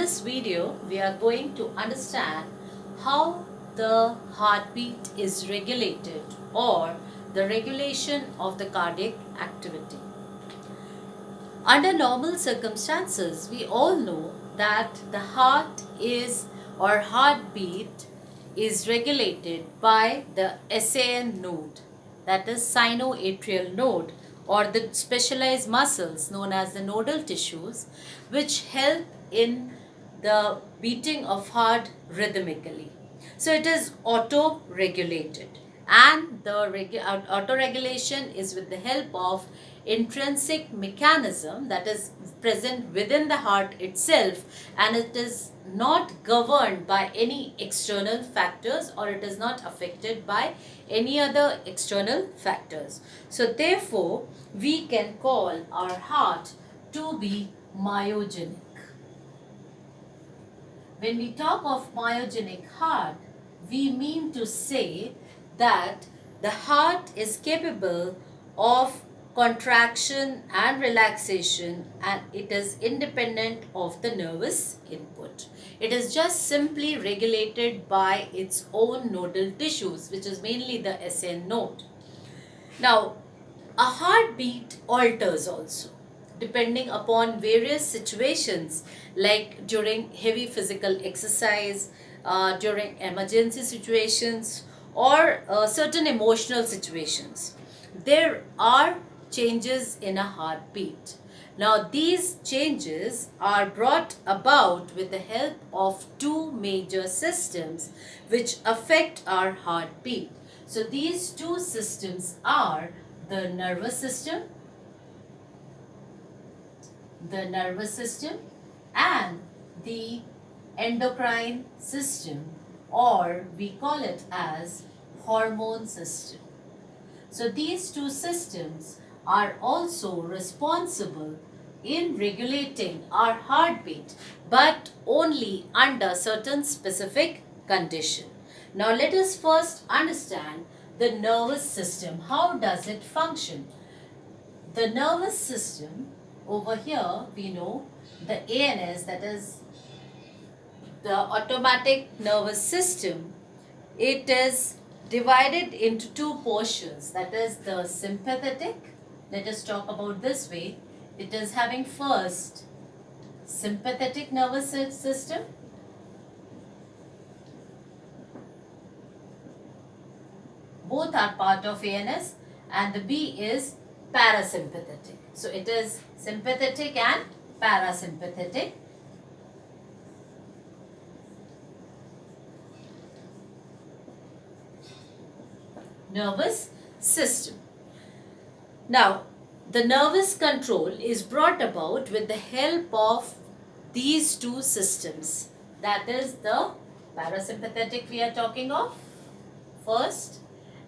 this video, we are going to understand how the heartbeat is regulated or the regulation of the cardiac activity. Under normal circumstances, we all know that the heart is or heartbeat is regulated by the SAN node, that is sinoatrial node, or the specialized muscles known as the nodal tissues, which help in the beating of heart rhythmically. So it is auto-regulated, and the auto-regulation is with the help of intrinsic mechanism that is present within the heart itself, and it is not governed by any external factors, or it is not affected by any other external factors. So therefore we can call our heart to be myogenic. When we talk of myogenic heart, we mean to say that the heart is capable of contraction and relaxation, and it is independent of the nervous input. It is just simply regulated by its own nodal tissues, which is mainly the SN node. Now, a heartbeat alters also depending upon various situations, like during heavy physical exercise, during emergency situations, or certain emotional situations. There are changes in a heartbeat. Now, these changes are brought about with the help of two major systems which affect our heartbeat. So, these two systems are the nervous system and the endocrine system, or we call it as hormone system. So these two systems are also responsible in regulating our heartbeat, but only under certain specific condition. Now let us first understand the nervous system. How does it function? The nervous system, over here we know the ANS, that is the automatic nervous system. It is divided into two portions, that is the sympathetic. Let us talk about this way. It is having first sympathetic nervous system, both are part of ANS, and the B is parasympathetic. So it is sympathetic and parasympathetic. Nervous system. Now, the nervous control is brought about with the help of these two systems. That is the parasympathetic we are talking of first,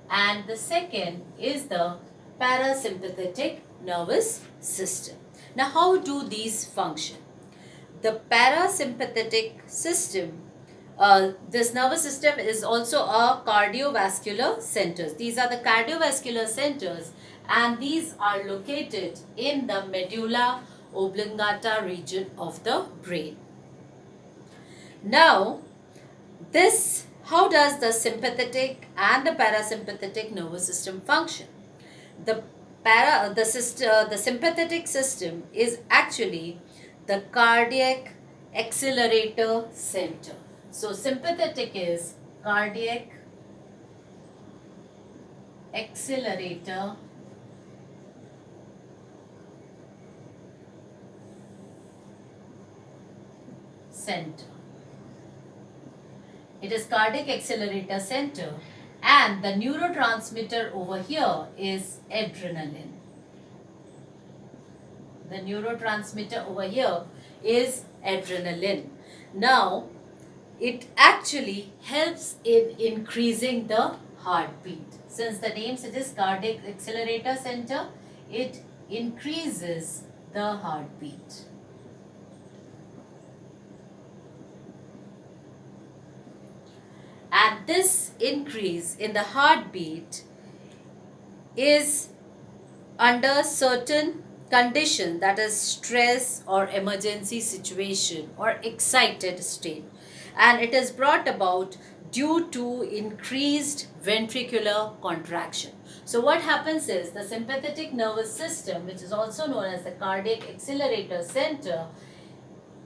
and the second is the parasympathetic nervous system. Now, how do these function? The parasympathetic system, this nervous system is also a cardiovascular centers. These are the cardiovascular centers, and these are located in the medulla oblongata region of the brain. Now, how does the sympathetic and the parasympathetic nervous system function? The sympathetic system is actually the cardiac accelerator center. So sympathetic is cardiac accelerator center. It is cardiac accelerator center, and the neurotransmitter over here is adrenaline. The neurotransmitter over here is adrenaline. Now, it actually helps in increasing the heartbeat. Since the name suggests cardiac accelerator center, it increases the heartbeat. And this increase in the heartbeat is under certain condition, that is stress or emergency situation or excited state, and it is brought about due to increased ventricular contraction. So what happens is the sympathetic nervous system, which is also known as the cardiac accelerator center,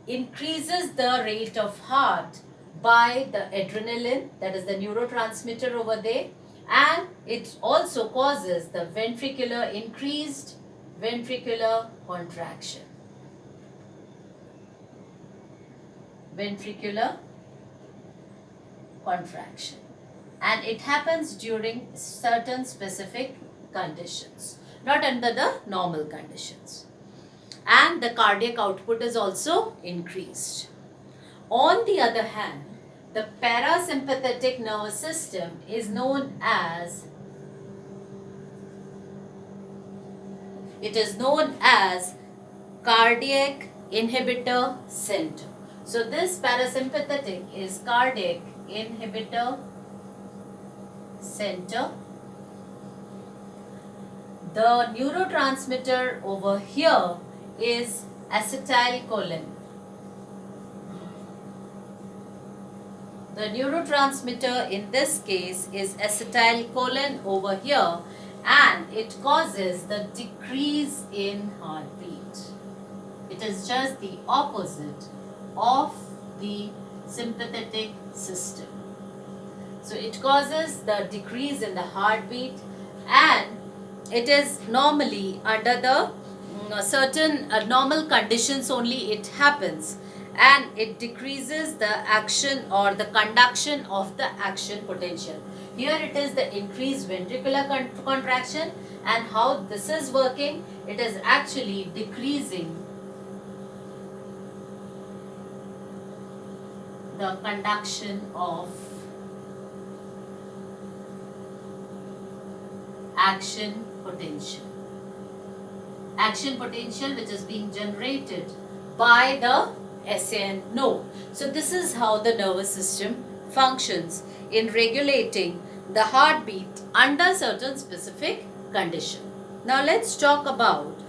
increases the rate of heart by the adrenaline, that is the neurotransmitter over there, and it also causes the increased ventricular contraction. Ventricular contraction. And it happens during certain specific conditions, not under the normal conditions. And the cardiac output is also increased. On the other hand, the parasympathetic nervous system is known as cardiac inhibitor center. So this parasympathetic is cardiac inhibitor center. The neurotransmitter over here is acetylcholine. The neurotransmitter in this case is acetylcholine over here, and it causes the decrease in heartbeat. It is just the opposite of the sympathetic system. So it causes the decrease in the heartbeat, and it is normally under the certain normal conditions only it happens, and it decreases the action or the conduction of the action potential. Here it is the increased ventricular contraction, and how this is working, it is actually decreasing the conduction of action potential. Action potential which is being generated by the SAN node. So this is how the nervous system functions in regulating the heartbeat under certain specific condition. Now let's talk about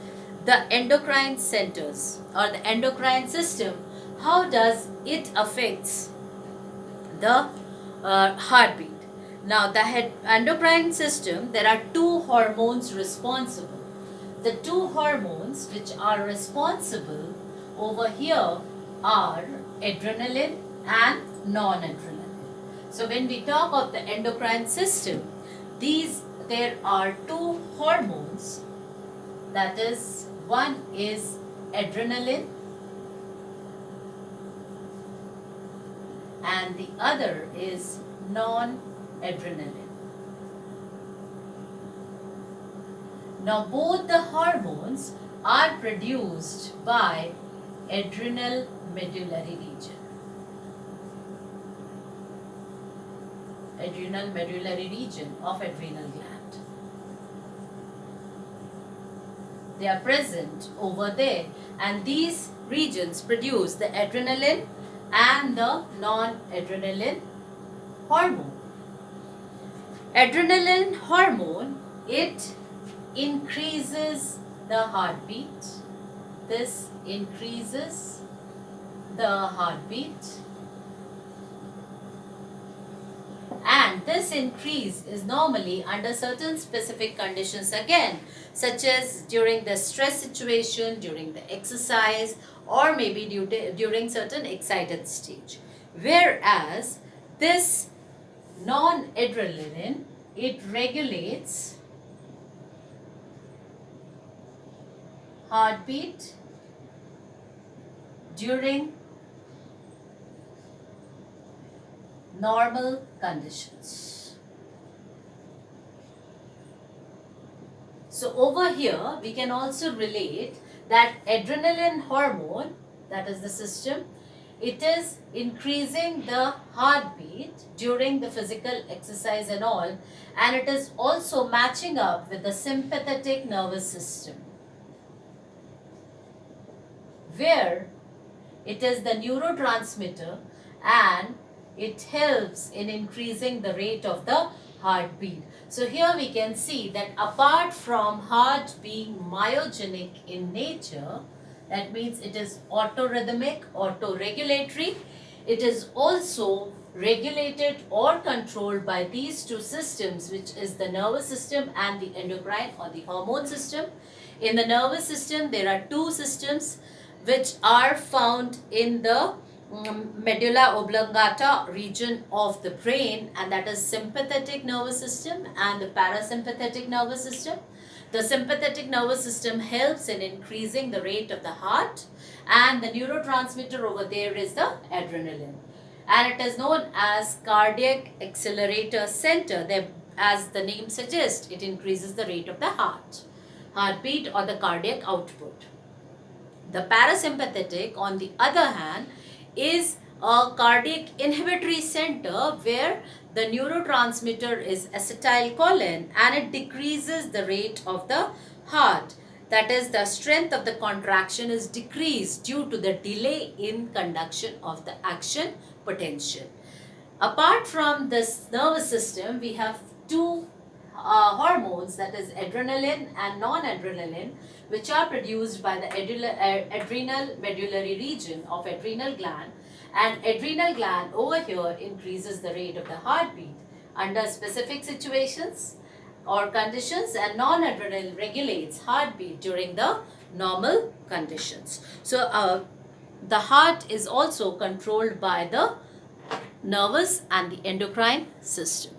the endocrine centers or the endocrine system. How does it affects the heartbeat? Now the endocrine system, there are two hormones responsible. The two hormones which are responsible over here are adrenaline and non-adrenaline. So when we talk of the endocrine system, there are two hormones, that is, one is adrenaline and the other is non-adrenaline. Now both the hormones are produced by adrenal medullary region. Adrenal medullary region of adrenal gland. They are present over there, and these regions produce the adrenaline and the non-adrenaline hormone. Adrenaline hormone, it increases the heartbeat. This increases the heartbeat, and this increase is normally under certain specific conditions again, such as during the stress situation, during the exercise, or maybe during certain excited stage. Whereas this non-adrenaline, it regulates heartbeat during normal conditions. So over here we can also relate that adrenaline hormone, that is the system, it is increasing the heartbeat during the physical exercise and all, and it is also matching up with the sympathetic nervous system, where it is the neurotransmitter and it helps in increasing the rate of the heartbeat. So here we can see that apart from heart being myogenic in nature, that means it is autorhythmic, autoregulatory, it is also regulated or controlled by these two systems, which is the nervous system and the endocrine or the hormone system. In the nervous system, there are two systems which are found in the medulla oblongata region of the brain, and that is sympathetic nervous system and the parasympathetic nervous system. The sympathetic nervous system helps in increasing the rate of the heart, and the neurotransmitter over there is the adrenaline, and it is known as cardiac accelerator center. As the name suggests, it increases the rate of the heartbeat or the cardiac output. The parasympathetic, on the other hand, is a cardiac inhibitory center where the neurotransmitter is acetylcholine, and it decreases the rate of the heart. That is, the strength of the contraction is decreased due to the delay in conduction of the action potential. Apart from this nervous system, we have two hormones, that is adrenaline and non-adrenaline, which are produced by the adrenal medullary region of adrenal gland, and adrenal gland over here increases the rate of the heartbeat under specific situations or conditions, and non-adrenaline regulates heartbeat during the normal conditions. So the heart is also controlled by the nervous and the endocrine system.